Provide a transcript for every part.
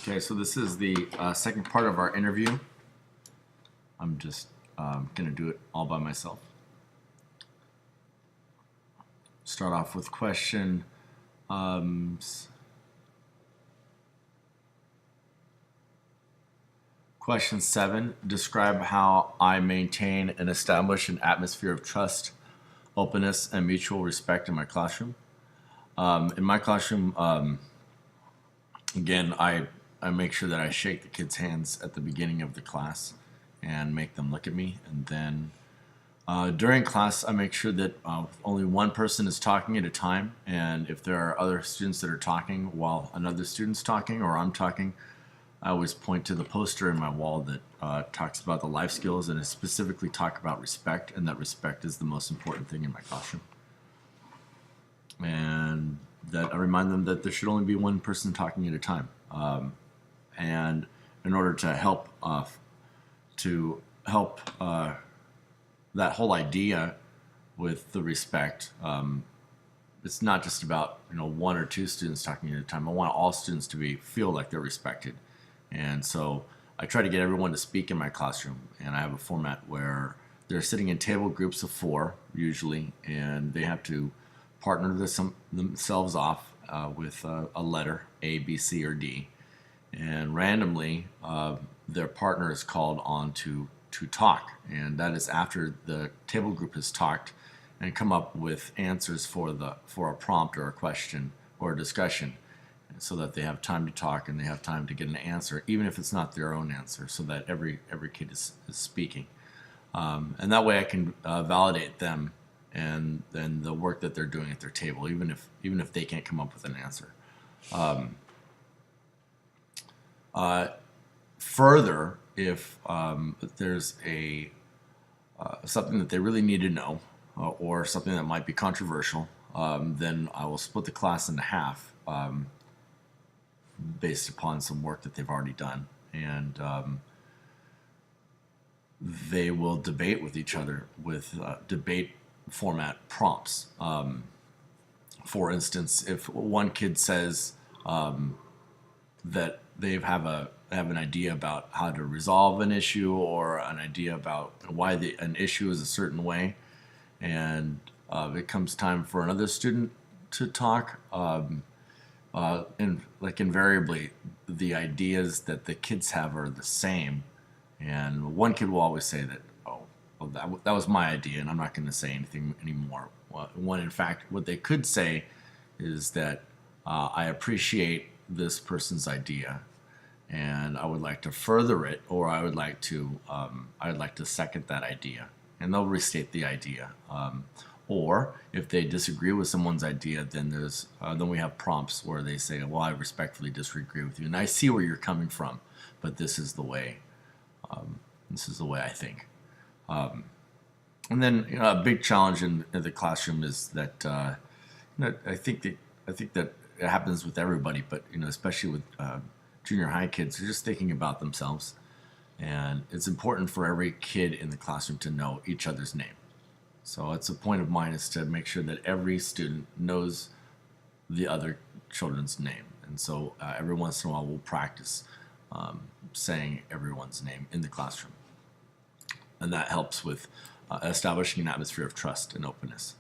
Okay, so this is the second part of our interview. I'm just going to do it all by myself. Start off with question question 7. Describe how I maintain and establish an atmosphere of trust, openness, and mutual respect in my classroom. In my classroom, again, I make sure that I shake the kids' hands at the beginning of the class and make them look at me. And then during class, I make sure that only one person is talking at a time. And if there are other students that are talking while another student's talking or I'm talking, I always point to the poster in my wall that talks about the life skills and specifically talk about respect, and that respect is the most important thing in my classroom. And that I remind them that there should only be one person talking at a time. And in order to help that whole idea with the respect, it's not just about one or two students talking at a time. I want all students to feel like they're respected, and so I try to get everyone to speak in my classroom. And I have a format where they're sitting in table groups of 4 usually, and they have to partner themselves off with a letter A, B, C, or D, and randomly their partner is called on to talk, and that is after the table group has talked and come up with answers for a prompt or a question or a discussion, so that they have time to talk and they have time to get an answer, even if it's not their own answer, so that every kid is speaking, and that way I can validate them and then the work that they're doing at their table, even if they can't come up with an answer. Further, if there's something that they really need to know, or something that might be controversial, then I will split the class into half based upon some work that they've already done, and they will debate with each other with debate format prompts. For instance, if one kid says that they have an idea about how to resolve an issue, or an idea about why an issue is a certain way, and it comes time for another student to talk, and invariably the ideas that the kids have are the same, and one kid will always say that, that was my idea and I'm not going to say anything anymore. When in fact what they could say is that I appreciate this person's idea and I would like to further it, or I'd like to second that idea, and they'll restate the idea. Or if they disagree with someone's idea, then we have prompts where they say, well, I respectfully disagree with you and I see where you're coming from, but this is the way I think. And then a big challenge in the classroom is that I think that it happens with everybody, but especially with junior high kids, they're just thinking about themselves, and it's important for every kid in the classroom to know each other's name. So it's a point of mine is to make sure that every student knows the other children's name, and so every once in a while we'll practice saying everyone's name in the classroom, and that helps with establishing an atmosphere of trust and openness.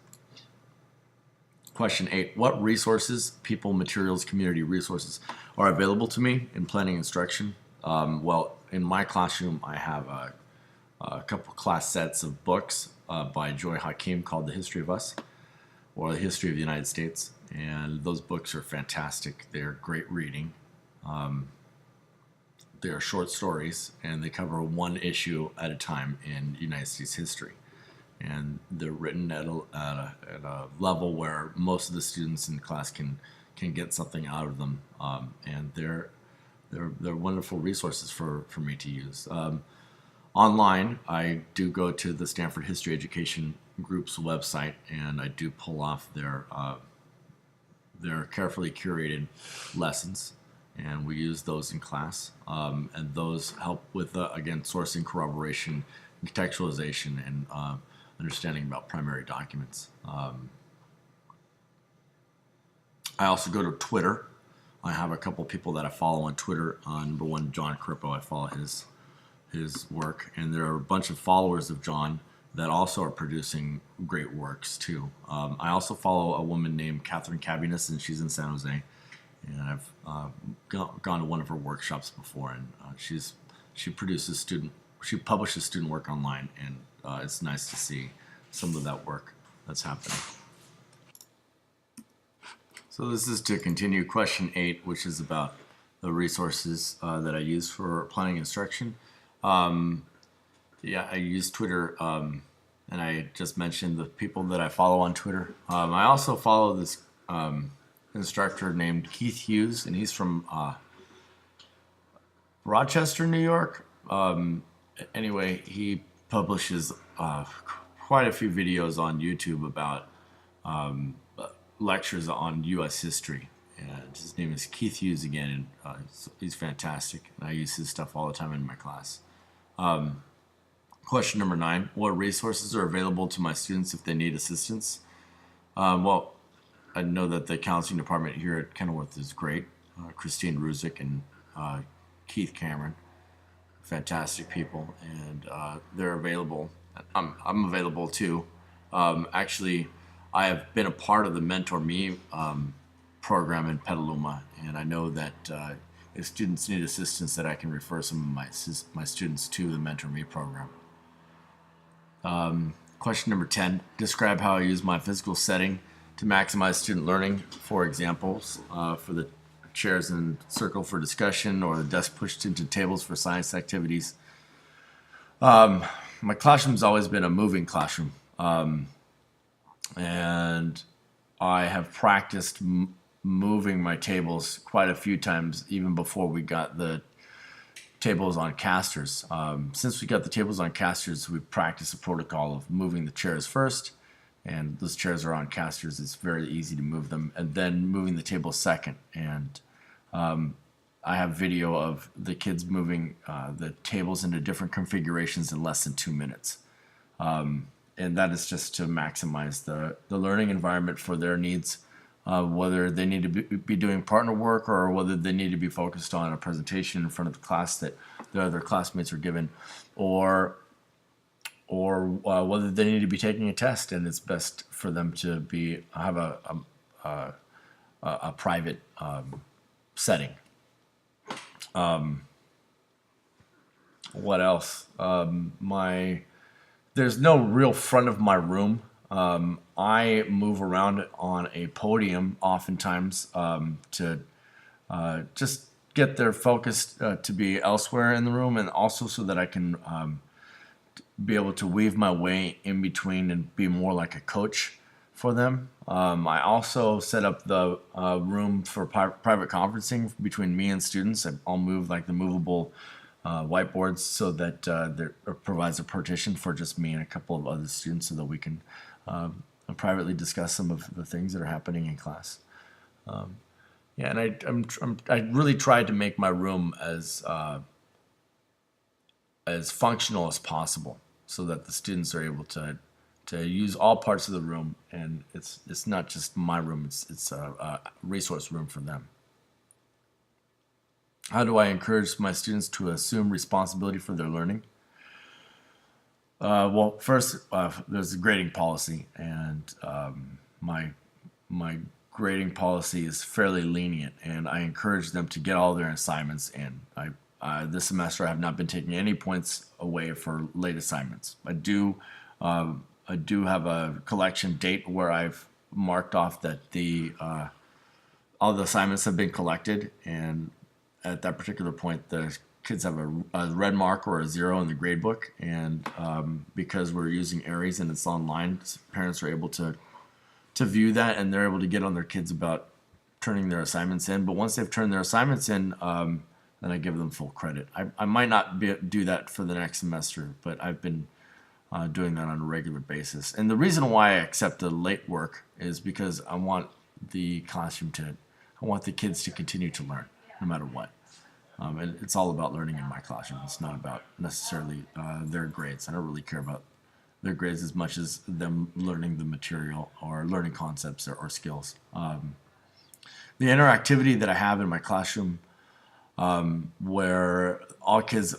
Question 8, what resources, people, materials, community resources are available to me in planning instruction? Well, in my classroom, I have a couple class sets of books by Joy Hakim called The History of Us, or The History of the United States, and those books are fantastic. They're great reading. They are short stories, and they cover one issue at a time in United States history. And they're written at a level where most of the students in class can get something out of them, and they're wonderful resources for me to use. Online, I do go to the Stanford History Education Group's website, and I do pull off their carefully curated lessons, and we use those in class, and those help with again, sourcing, corroboration, contextualization, and understanding about primary documents. I also go to Twitter I have a couple people that I follow on Twitter. Number one, John Crippo. I follow his work, and there are a bunch of followers of John that also are producing great works too. I also follow a woman named Catherine Cabinus, and she's in San Jose, and I've gone to one of her workshops before, and she publishes student work online, and it's nice to see some of that work that's happening. So this is to continue question 8, which is about the resources that I use for planning instruction. Yeah, I use Twitter, and I just mentioned the people that I follow on Twitter. I also follow this instructor named Keith Hughes, and he's from Rochester, New York. Anyway, he publishes quite a few videos on YouTube about lectures on U.S. history. And his name is Keith Hughes again, and he's fantastic. And I use his stuff all the time in my class. Question number 9, what resources are available to my students if they need assistance? Well, I know that the counseling department here at Kenilworth is great. Christine Ruzick and Keith Cameron, fantastic people, and they're available. I'm available too. Actually, I have been a part of the Mentor Me program in Petaluma, and I know that if students need assistance, that I can refer some of my students to the Mentor Me program. Question number 10, describe how I use my physical setting to maximize student learning. For examples, for the chairs in circle for discussion or the desk pushed into tables for science activities. My classroom's always been a moving classroom, and I have practiced moving my tables quite a few times even before we got the tables on casters. Since we got the tables on casters, we practiced a protocol of moving the chairs first, and those chairs are on casters. It's very easy to move them, and then moving the table second. And I have video of the kids moving the tables into different configurations in less than 2 minutes. And that is just to maximize the learning environment for their needs, whether they need to be doing partner work or whether they need to be focused on a presentation in front of the class that the other classmates are given, or whether they need to be taking a test, and it's best for them to have a private setting. What else? There's no real front of my room. I move around on a podium oftentimes to just get their focus to be elsewhere in the room, and also so that I can be able to weave my way in between and be more like a coach for them. I also set up the room for private conferencing between me and students. I'll move like the movable whiteboards so that there provides a partition for just me and a couple of other students so that we can privately discuss some of the things that are happening in class. Yeah, and I really tried to make my room as functional as possible so that the students are able to use all parts of the room, and it's not just my room, it's a resource room for them. How do I encourage my students to assume responsibility for their learning? Well, first, there's a grading policy, and my grading policy is fairly lenient, and I encourage them to get all their assignments in. This semester I have not been taking any points away for late assignments. I do have a collection date where I've marked off that all the assignments have been collected, and at that particular point the kids have a red mark or a 0 in the grade book, and because we're using Aries and it's online, parents are able to view that, and they're able to get on their kids about turning their assignments in. But once they've turned their assignments in, then I give them full credit. I might not do that for the next semester, but I've been doing that on a regular basis. And the reason why I accept the late work is because I want the classroom I want the kids to continue to learn no matter what. And it's all about learning in my classroom. It's not about necessarily their grades. I don't really care about their grades as much as them learning the material or learning concepts or skills. the interactivity that I have in my classroom, where all kids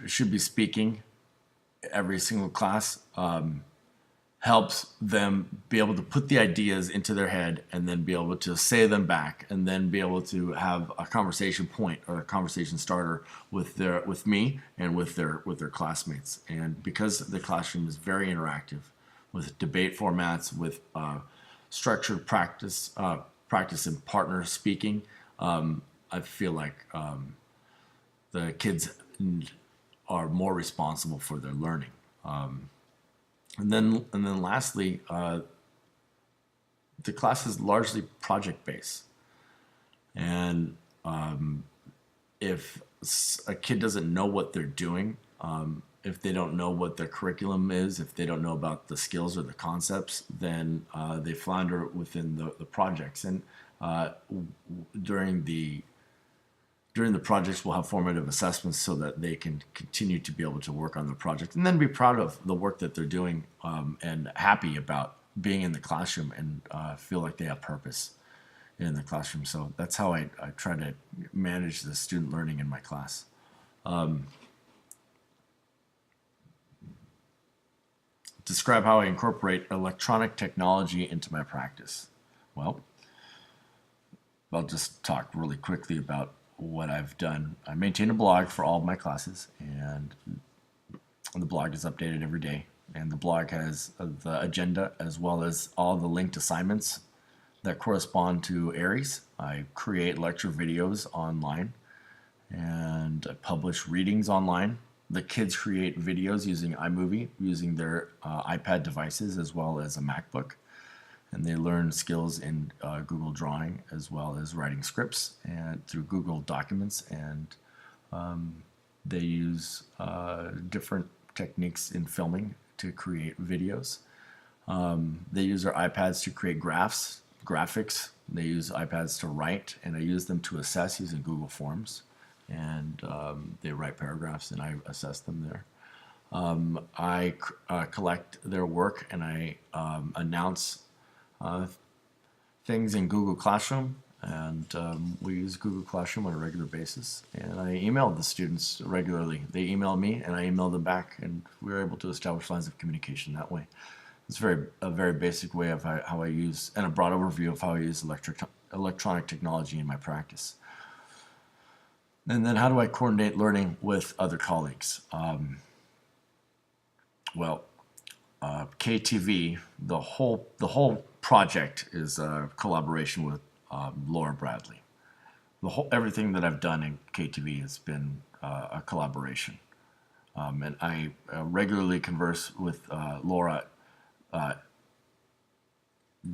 should be speaking every single class, helps them be able to put the ideas into their head and then be able to say them back and then be able to have a conversation point or a conversation starter with me and with their classmates. And because the classroom is very interactive with debate formats, with structured practice and partner speaking, I feel like the kids are more responsible for their learning. And then lastly, the class is largely project based, and if a kid doesn't know what they're doing, if they don't know what their curriculum is, if they don't know about the skills or the concepts, then they flounder within the projects. And during the projects, we'll have formative assessments so that they can continue to be able to work on the project and then be proud of the work that they're doing, and happy about being in the classroom and feel like they have purpose in the classroom. So that's how I try to manage the student learning in my class. Describe how I incorporate electronic technology into my practice. Well, I'll just talk really quickly about what I've done. I maintain a blog for all of my classes, and the blog is updated every day. And the blog has the agenda as well as all the linked assignments that correspond to ARIES. I create lecture videos online, and I publish readings online. The kids create videos using iMovie, using their iPad devices as well as a MacBook. And they learn skills in Google Drawing as well as writing scripts and through Google Documents. And they use different techniques in filming to create videos. They use their iPads to create graphics. They use iPads to write, and I use them to assess using Google Forms. And they write paragraphs, and I assess them there. I collect their work, and I announce things in Google Classroom, and we use Google Classroom on a regular basis. And I email the students regularly. They email me, and I email them back, and we're able to establish lines of communication that way. It's a very basic way of how I use, and a broad overview of how I use electronic technology in my practice. And then how do I coordinate learning with other colleagues? KTV, the whole project is a collaboration with Laura Bradley. Everything that I've done in KTV has been a collaboration. And I regularly converse with Laura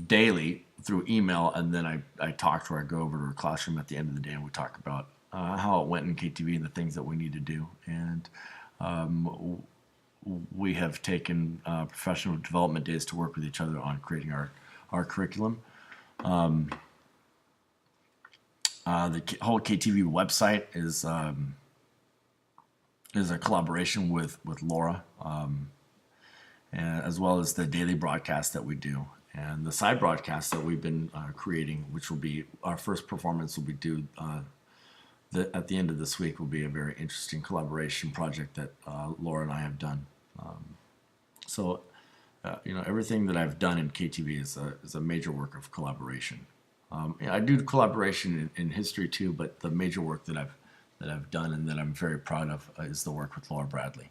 daily through email, and then I talk to her. I go over to her classroom at the end of the day, and we talk about how it went in KTV and the things that we need to do. And we have taken professional development days to work with each other on creating our curriculum. The whole KTV website is a collaboration with Laura, and as well as the daily broadcast that we do. And the side broadcast that we've been creating, which will be our first performance, will be due at the end of this week, will be a very interesting collaboration project that Laura and I have done. Everything that I've done in KTV is a major work of collaboration. I do collaboration in history too, but the major work that I've done and that I'm very proud of is the work with Laura Bradley.